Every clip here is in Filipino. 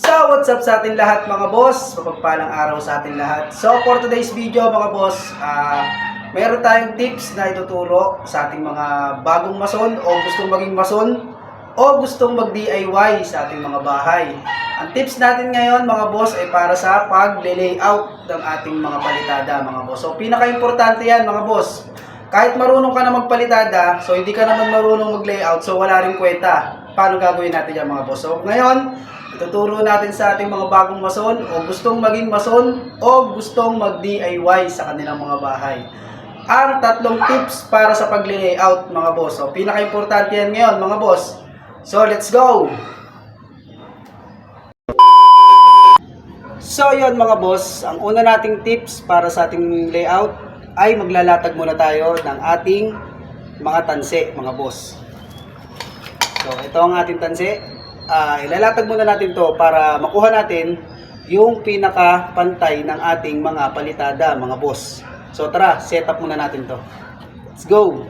So, what's up sa atin lahat mga boss? Mapagpalang araw sa atin lahat. So, for today's video mga boss, mayroon tayong tips na ituturo sa ating mga bagong mason o gustong maging mason o gustong mag-DIY sa ating mga bahay. Ang tips natin ngayon mga boss ay para sa pag-layout ng ating mga palitada mga boss. So, pinaka-importante yan mga boss. Kahit marunong ka na magpalitada, so hindi ka naman marunong mag-layout, so wala rin kwenta. Paano gagawin natin yan mga boss? So, ngayon, ituturo natin sa ating mga bagong mason o gustong maging mason o gustong mag-DIY sa kanilang mga bahay. Ang tatlong tips para sa pag-layout mga boss. So, pinaka-importante yan ngayon mga boss. So, let's go! So, yun mga boss. Ang una nating tips para sa ating layout ay maglalatag muna tayo ng ating mga tanse mga boss. So, ito ang ating tanse. Ilalatag muna natin to para makuha natin yung pinaka-pantay ng ating mga palitada mga boss. So tara, set up muna natin to. Let's go!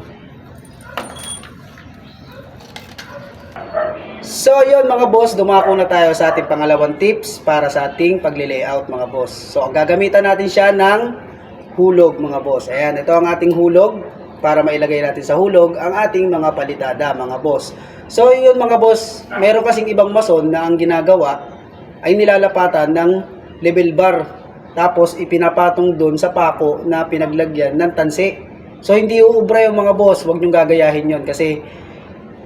So yun mga boss, dumako na tayo sa ating pangalawang tips para sa ating pag-layout mga boss. So ang gagamitan natin siya ng hulog mga boss. Ayan, ito ang ating hulog para mailagay natin sa hulog ang ating mga palitada mga boss. So yun mga boss, meron kasing ibang mason na ang ginagawa ay nilalapatan ng level bar tapos ipinapatong doon sa pako na pinaglagyan ng tanse. So hindi uubra yung mga boss, huwag niyong gagayahin yon kasi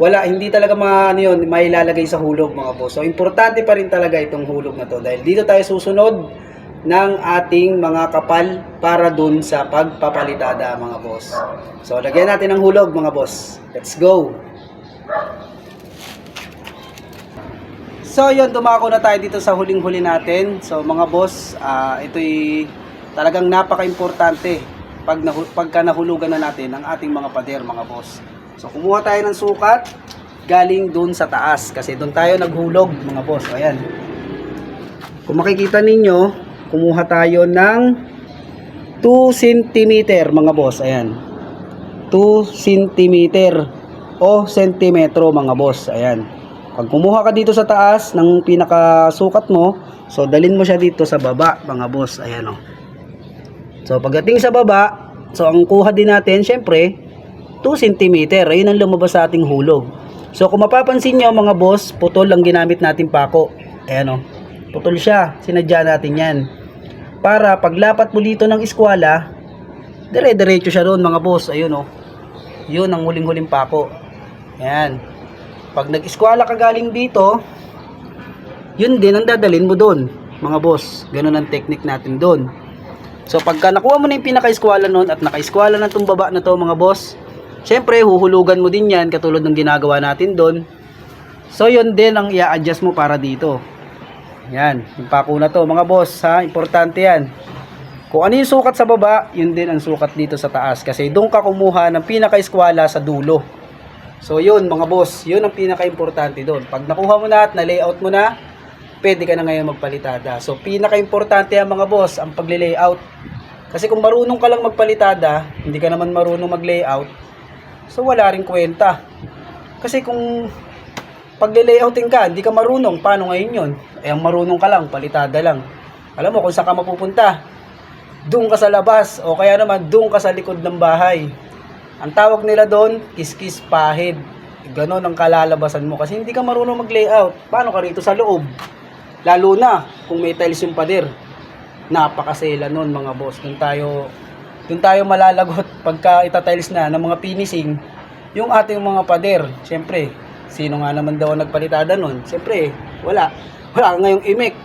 hindi talaga mailalagay sa hulog mga boss. So importante pa rin talaga itong hulog na to dahil dito tayo susunod ng ating mga kapal para dun sa pagpapalitada mga boss. So lagyan natin ng hulog mga boss. Let's go! So yun, dumako na tayo dito sa huling-huli natin. So mga boss, ito'y talagang napaka-importante pagka nahulugan na natin ang ating mga pader mga boss. So kumuha tayo ng sukat galing dun sa taas kasi dun tayo naghulog mga boss. So, ayan. Kung makikita ninyo, kumuha tayo ng 2 cm mga boss. Ayan. 2 cm o sentimetro mga boss. Ayan. Pag kumuha ka dito sa taas ng pinakasukat mo, so dalhin mo siya dito sa baba mga boss. Ayan o. So pagdating sa baba, so ang kuha din natin syempre 2 cm. Ayun ang lumabas sa ating hulog. So kung mapapansin nyo mga boss, putol lang ginamit natin pako. Ayan o. Putol siya. Sinadya natin yan. Para paglapat mo dito ng eskwala, dire-diretso siya doon mga boss. Ayun o. Yun ang huling-huling pako. Ayan. Pag nag-eskwala ka galing dito, yun din ang dadalhin mo doon mga boss. Ganun ang technique natin doon. So pagka nakuha mo na yung pinaka-eskwala noon at naka-eskwala na itong baba na to mga boss, syempre huhulugan mo din yan katulad ng ginagawa natin doon. So yun din ang i-adjust mo para dito. Yan, yung pako na to mga boss ha, importante yan. Kung ano yung sukat sa baba, yun din ang sukat dito sa taas kasi doon ka kumuha ng pinaka-eskwala sa dulo. So yun mga boss, yun ang pinaka-importante doon. Pag nakuha mo na at na-layout mo na, pwede ka na ngayon magpalitada. So pinaka-importante yan mga boss, ang pag-layout. Kasi kung marunong ka lang magpalitada, hindi ka naman marunong mag-layout, so wala rin kwenta. Kasi kung pag-layoutin ka, hindi ka marunong, paano ngayon yun? Eh ang marunong ka lang, palitada lang. Alam mo kung saan ka mapupunta? Doon ka sa labas o kaya naman doon ka sa likod ng bahay. Ang tawag nila doon, kiskis pahid. Ganon ang kalalabasan mo kasi hindi ka marunong mag-layout. Paano ka rito sa loob? Lalo na kung may tiles yung pader. Napakasela nun mga boss. Doon tayo malalagot pagka itatiles na ng mga finishing yung ating mga pader. Siyempre, sino nga naman daw nagpalitada nun? Siyempre, wala ngayong imik.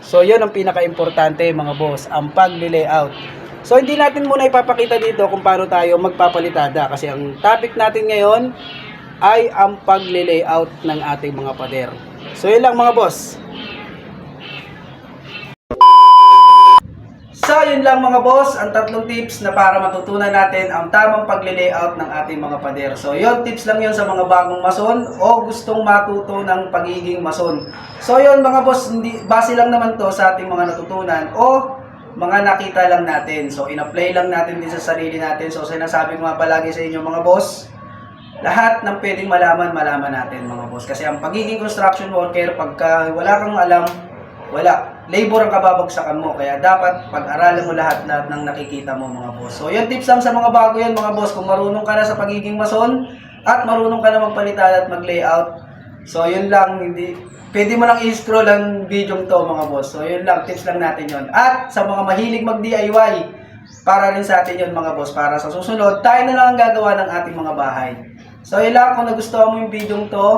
So, yun ang pinaka-importante mga boss, ang pag-layout. So hindi natin muna ipapakita dito kung paano tayo magpapalitada kasi ang topic natin ngayon ay ang pag-layout ng ating mga pader. So yun lang mga boss. So yun lang mga boss, ang tatlong tips na para matutunan natin ang tamang pag-layout ng ating mga pader. So yun, tips lang yun sa mga bagong mason o gustong matuto ng pagiging mason. So yun mga boss, base lang naman to sa ating mga natutunan o mga nakita lang natin. So, in-apply lang natin din sa sarili natin. So, sinasabi ko nga palagi sa inyo mga boss, lahat ng pwedeng malaman natin mga boss. Kasi ang pagiging construction worker, pagka wala kang alam wala. Labor ang kababagsakan mo. Kaya dapat pag-aralan mo lahat ng nakikita mo mga boss. So yun tips lang sa mga bago yan mga boss. Kung marunong ka na sa pagiging mason at marunong ka na magpalitan at mag-layout. So yun lang, hindi pwede mo lang i-scroll ang video to mga boss. So yun lang, tips lang natin yun. At sa mga mahilig mag-DIY, para rin sa atin yun mga boss. Para sa susunod, tayo na lang ang gagawa ng ating mga bahay. So yun lang, kung nagustuhan mo yung video to,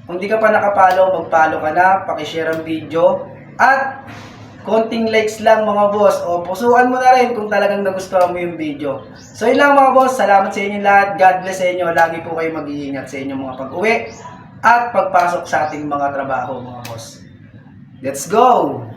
kung di ka pa nakapalo, mag-follow ka na, pakishare ang video. At konting likes lang mga boss. O pusuan mo na rin kung talagang nagustuhan mo yung video. So yun lang mga boss, salamat sa inyo lahat. God bless sa inyo. Lagi po kayo mag-iingat sa inyong mga pag-uwi at pagpasok sa ating mga trabaho mga boss. Let's go!